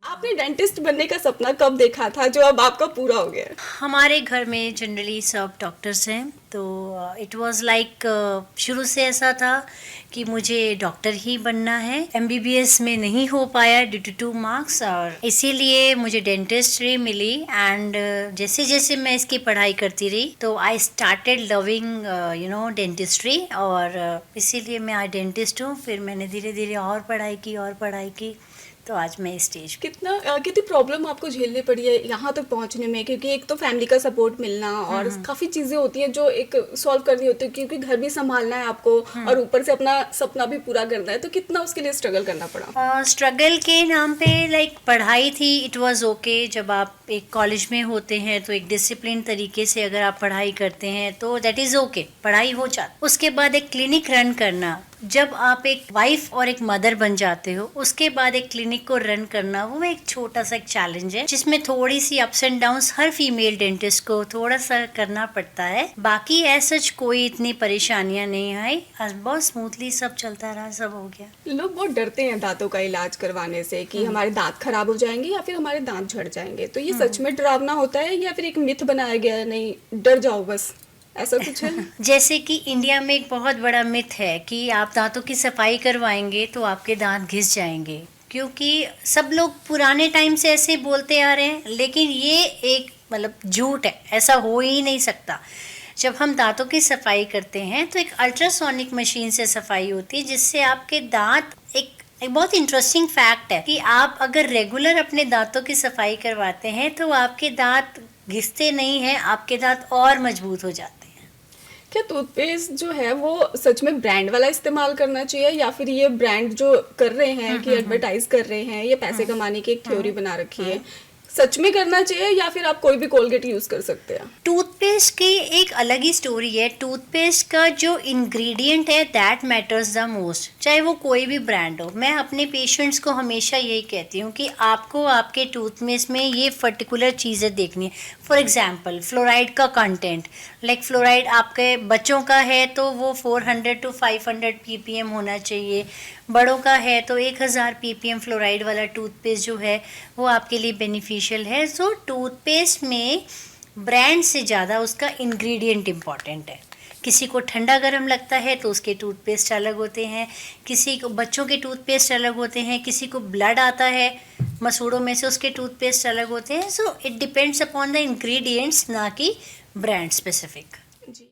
आपने डेंटिस्ट बनने का सपना कब देखा था जो अब आपका पूरा हो गया है? हमारे घर में जनरली सब डॉक्टर्स हैं, तो इट वाज लाइक शुरू से ऐसा था कि मुझे डॉक्टर ही बनना है। एमबीबीएस में नहीं हो पाया ड्यू टू 2 मार्क्स, और इसीलिए मुझे डेंटिस्ट्री मिली। एंड जैसे जैसे मैं इसकी पढ़ाई करती रही तो आई स्टार्टेड लविंग डेंटिस्ट्री, और इसीलिए मैं आज डेंटिस्ट हूँ। फिर मैंने धीरे धीरे और पढ़ाई की, तो आज मैं इस स्टेज पे। कितनी प्रॉब्लम आपको झेलनी पड़ी है यहाँ तक पहुँचने में, क्योंकि एक तो फैमिली का सपोर्ट मिलना और काफ़ी चीज़ें होती हैं जो एक सॉल्व करनी होती है, क्योंकि घर भी संभालना है आपको और ऊपर से अपना सपना भी पूरा करना है, तो कितना उसके लिए स्ट्रगल करना पड़ा? स्ट्रगल के नाम पे लाइक पढ़ाई थी, इट वाज ओके। जब आप एक कॉलेज में होते हैं तो एक डिसिप्लिन तरीके से अगर आप पढ़ाई करते हैं तो दैट इज़ ओके, पढ़ाई हो जाती। उसके बाद एक क्लिनिक रन करना, जब आप एक वाइफ और एक मदर बन जाते हो उसके बाद एक क्लिनिक को रन करना, वो एक छोटा सा एक चैलेंज है जिसमें थोड़ी सी अप्स एंड डाउन्स हर फीमेल डेंटिस्ट को थोड़ा सा करना पड़ता है। बाकी ऐसा कोई इतनी परेशानियां नहीं आई, बहुत स्मूथली सब चलता रहा, सब हो गया। लोग बहुत डरते हैं दांतों का इलाज करवाने से कि हमारे दांत खराब हो जाएंगे या फिर हमारे दांत झड़ जाएंगे, तो ये सच में डरावना होता है या फिर एक मिथ बनाया गया है, नहीं डर जाओ बस, ऐसा कुछ है? जैसे कि इंडिया में एक बहुत बड़ा मिथ है कि आप दांतों की सफाई करवाएंगे तो आपके दांत घिस जाएंगे, क्योंकि सब लोग पुराने टाइम से ऐसे बोलते आ रहे हैं, लेकिन ये एक मतलब झूठ है, ऐसा हो ही नहीं सकता। जब हम दांतों की सफाई करते हैं तो एक अल्ट्रासोनिक मशीन से सफाई होती है, जिससे आपके दांत एक बहुत इंटरेस्टिंग फैक्ट है कि आप अगर रेगुलर अपने दांतों की सफाई करवाते हैं तो आपके दांत घिसते नहीं हैं, आपके दांत और मजबूत हो जाते हैं। क्या टूथपेस्ट जो है वो सच में ब्रांड वाला इस्तेमाल करना चाहिए, या फिर ये ब्रांड जो कर रहे हैं कि एडवर्टाइज कर रहे हैं, ये पैसे कमाने की एक थ्योरी बना रखी है, सच में करना चाहिए या फिर आप कोई भी कोलगेट यूज कर सकते हैं? टूथपेस्ट की एक अलग ही स्टोरी है। टूथपेस्ट का जो इंग्रेडिएंट है दैट मैटर्स द मोस्ट, चाहे वो कोई भी ब्रांड हो। मैं अपने पेशेंट्स को हमेशा यही कहती हूँ कि आपको आपके टूथपेस्ट में ये पर्टिकुलर चीज़ें देखनी है। फॉर एग्जांपल फ्लोराइड का कंटेंट, लाइक फ्लोराइड आपके बच्चों का है तो वो 400 to 500 ppm होना चाहिए, बड़ों का है तो 1000 ppm फ्लोराइड वाला टूथपेस्ट जो है वो आपके लिए बेनिफिशियल है। सो टूथपेस्ट में ब्रांड से ज़्यादा उसका इंग्रेडिएंट इम्पॉर्टेंट है। किसी को ठंडा गर्म लगता है तो उसके टूथपेस्ट अलग होते हैं, किसी को बच्चों के टूथपेस्ट अलग होते हैं, किसी को ब्लड आता है मसूड़ों में से, उसके टूथपेस्ट अलग होते हैं। So it depends upon the ingredients, ना कि ब्रांड स्पेसिफिक।